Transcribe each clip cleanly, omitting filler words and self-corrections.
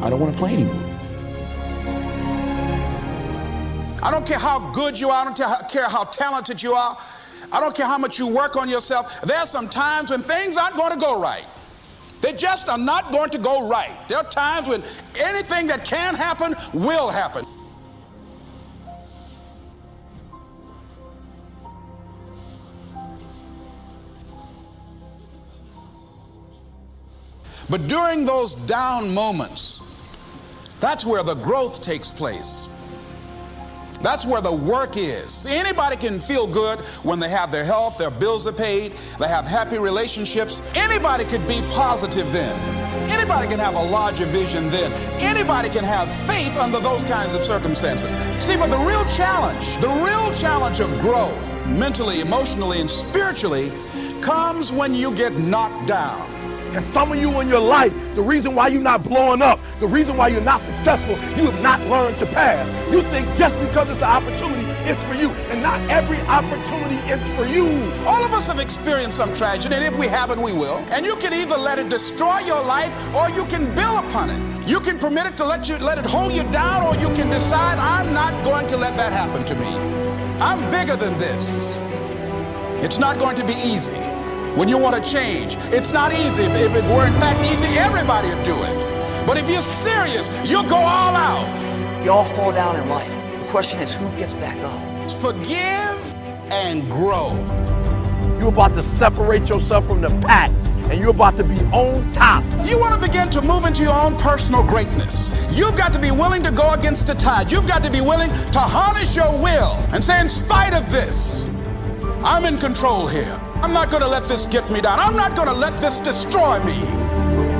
I don't want to play anymore. I don't care how good you are. I don't care how talented you are. I don't care how much you work on yourself. There are some times when things aren't going to go right. They just are not going to go right. There are times when anything that can happen will happen. But during those down moments, that's where the growth takes place. That's where the work is. See, anybody can feel good when they have their health, their bills are paid, they have happy relationships. Anybody could be positive then. Anybody can have a larger vision then. Anybody can have faith under those kinds of circumstances. See, but the real challenge of growth, mentally, emotionally, and spiritually, comes when you get knocked down. And some of you in your life, the reason why you're not blowing up, the reason why you're not successful, you have not learned to pass. You think just because it's an opportunity, it's for you. And not every opportunity is for you. All of us have experienced some tragedy, and if we haven't, we will. And you can either let it destroy your life, or you can build upon it. You can permit it to let it hold you down, or you can decide, I'm not going to let that happen to me. I'm bigger than this. It's not going to be easy. When you want to change, it's not easy. If it were in fact easy, everybody would do it. But if you're serious, you'll go all out. You all fall down in life. The question is, who gets back up? Forgive and grow. You're about to separate yourself from the pack, and you're about to be on top. If you want to begin to move into your own personal greatness, you've got to be willing to go against the tide. You've got to be willing to harness your will and say, in spite of this, I'm in control here. I'm not going to let this get me down. I'm not going to let this destroy me.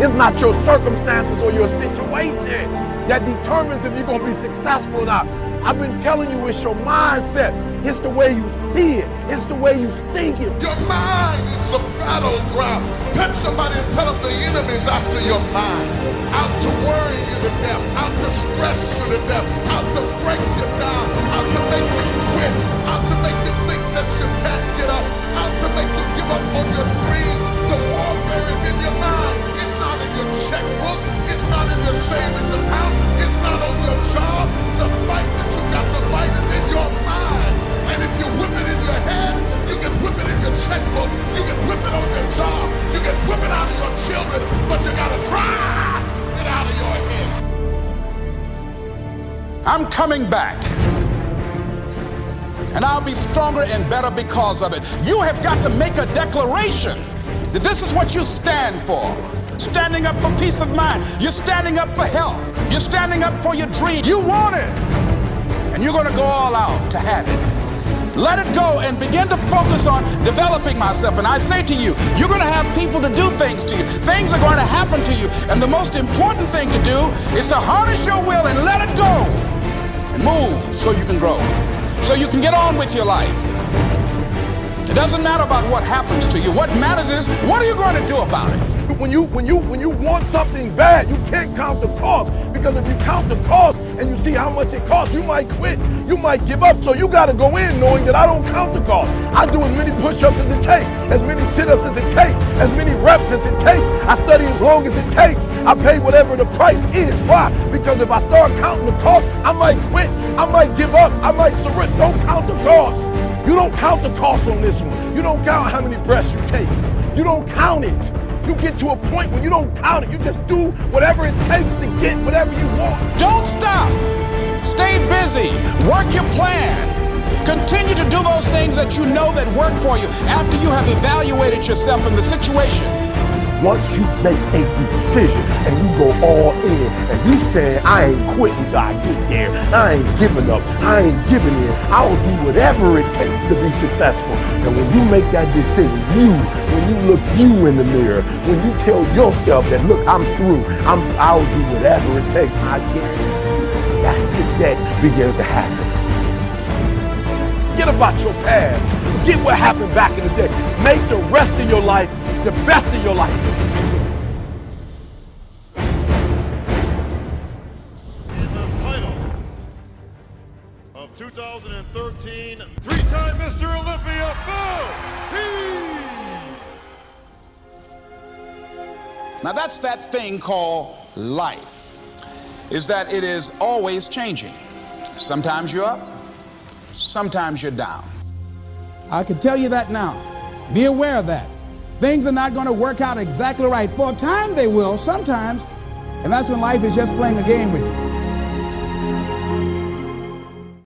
It's not your circumstances or your situation that determines if you're going to be successful or not. I've been telling you, it's your mindset. It's the way you see it. It's the way you think it. Your mind is the battleground. Touch somebody and tell them the enemy's after your mind. Out to worry you to death. Out to stress you to death. Out to break you down. Out to make you quit. Out to make you think that you can't get up. Out to make you give up on your dream. The warfare is in your mind. It's not in your checkbook. It's not in your savings account. It's not on your job. The fight that you got to fight is in your mind. And if you whip it in your head, you can whip it in your checkbook. You can whip it on your job. You can whip it out of your children. But you got to drive it out of your head. I'm coming back. And I'll be stronger and better because of it. You have got to make a declaration that this is what you stand for. Standing up for peace of mind. You're standing up for health. You're standing up for your dream. You want it. And you're going to go all out to have it. Let it go and begin to focus on developing myself. And I say to you, you're going to have people to do things to you. Things are going to happen to you. And the most important thing to do is to harness your will and let it go. And move so you can grow. So you can get on with your life. It doesn't matter about what happens to you. What matters is, what are you going to do about it? When you want something bad, you can't count the cost. Because if you count the cost and you see how much it costs, you might quit. You might give up. So you got to go in knowing that I don't count the cost. I do as many push-ups as it takes, as many sit-ups as it takes, as many reps as it takes. I study as long as it takes. I pay whatever the price is. Why? Because if I start counting the cost, I might quit. I might give up. I might surrender. Don't count the cost. You don't count the cost on this one. You don't count how many breaths you take. You don't count it. You get to a point when you don't count it. You just do whatever it takes to get whatever you want. Don't stop. Stay busy. Work your plan. Continue to do those things that you know that work for you after you have evaluated yourself in the situation. Once you make a decision and you go all in and you say, I ain't quitting till I get there. I ain't giving up. I ain't giving in. I will do whatever it takes to be successful. And when you make that decision, when you look you in the mirror, when you tell yourself that, look, I'm through. I'll do whatever it takes. I guarantee you, that's the that begins to happen. Forget about your past. Forget what happened back in the day. Make the rest of your life the best of your life. In the title of 2013, three-time Mr. Olympia, Phil Heath. Now that's that thing called life. is that it is always changing. Sometimes you're up, sometimes you're down. I can tell you that now. Be aware of that. Things are not going to work out exactly right. For a time they will, sometimes. And that's when life is just playing a game with you.